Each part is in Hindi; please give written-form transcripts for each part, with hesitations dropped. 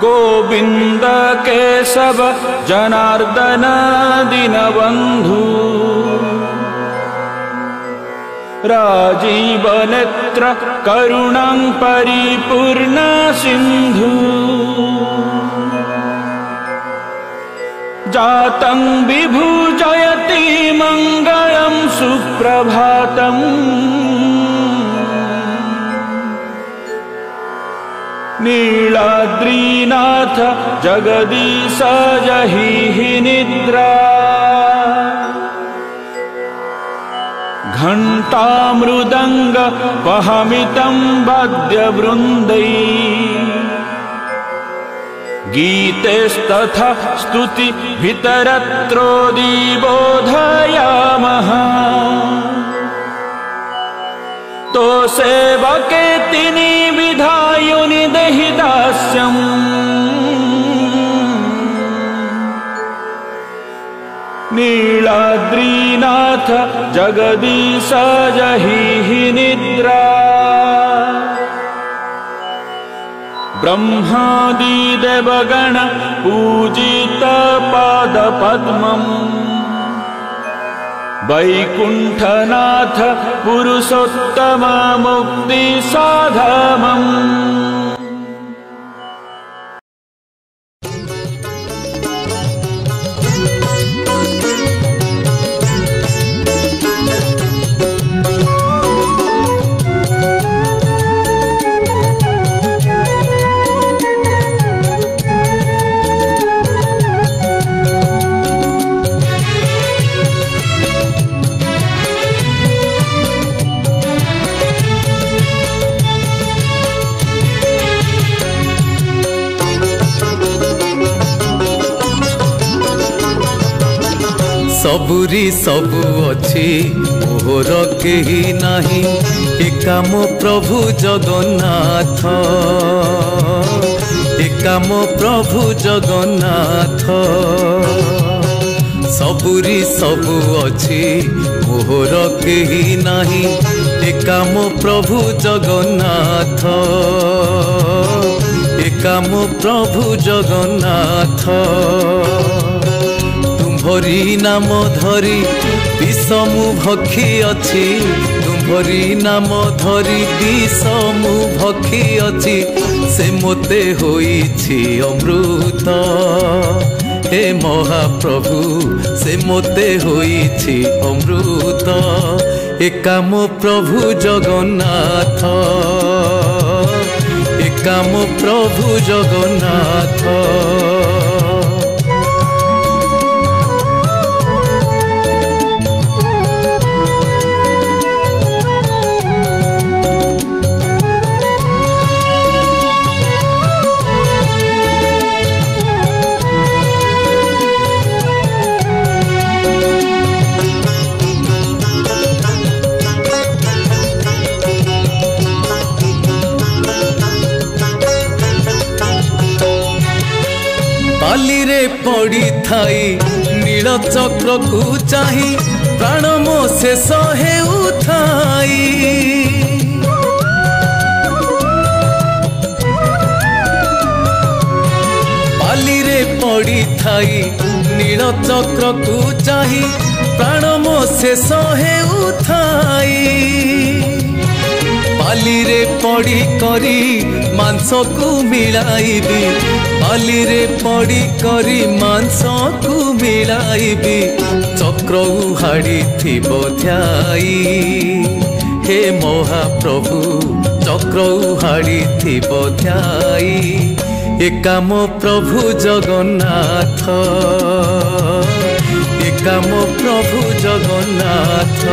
गोविंद केशव जनार्दन दीनबंधु राजीव नेत्र करुणां परिपूर्ण सिंधु जातं विभुजयति मंगलं सुप्रभातम् नीलाद्रीनाथ जगदीश जहि निद्रा घंटा मृदंग वहमितं वाद्यवृंदै गीतेस्तथा स्तुति भितरत्रोदीबोधयामः तो सेवके तिनि विधायुनि देहि दास्यम् जगदीश जहि निद्रा ब्रह्मादि देवगण पूजित पाद पद्मम् वैकुंठनाथ पुरुषोत्तम मुक्ति साधमम्। सबुरी सबु अच्छी मोहर केही नाही एका मो प्रभु जगन्नाथ एका मो प्रभु जगन्नाथ सबुरी सबु अच्छी मोहर केही नाही एका मो प्रभु जगन्नाथ एका मो प्रभु जगन्नाथ तुम्भरी नाम धरी विषमु भक्षी अच्छी तुम्भरी नाम धरी विषमु भक्षी अच्छी से मोते होईछि अमृत हे महाप्रभु से मोते होईछि अमृत एका मो प्रभु जगन्नाथ एका मो प्रभु जगन्नाथ बाली रे पड़ी थाई नील चक्र को चाही प्राण मो शेष हेउ थाई बाली रे पड़ी थाई नील चक्र को चाही प्राण मो शेष हेउ थाई बाली रे पड़ी करी मांस को मिलाइबी बाली रे पड़ी करी मांस को मिलाइबी चक्र उहाड़ी थिबो ध्याई हे महाप्रभु चक्र उहाड़ी थिबो ध्याई एका मो प्रभु जगन्नाथ एका मो प्रभु जगन्नाथ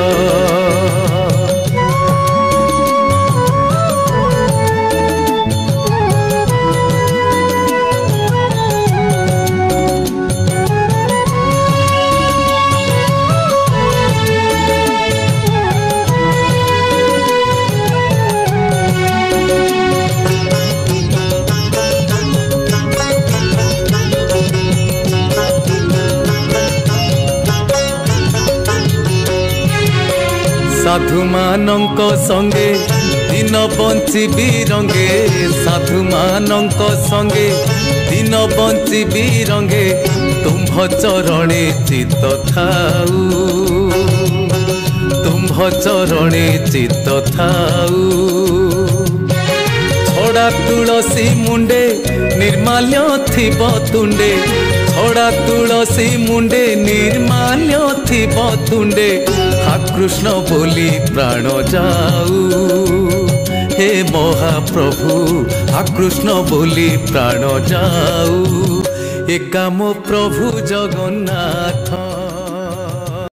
साधु मानक संगे दिन बंचिबी रंगे साधु मानक संगे दिन बंचिबी रंगे तुम्भ चरणे चित्त थाऊ तुम्भ चरणे चित्त थाऊ छड़ा तुलसी मुंडे निर्माल्य थिब तुंडे छड़ा तुलसी मुंडे निर्माल्य थिब तुंडे हा कृष्ण बोली प्राण जाऊ हे महाप्रभु हा कृष्ण बोली प्राण जाऊ एका मो प्रभु जगन्नाथ।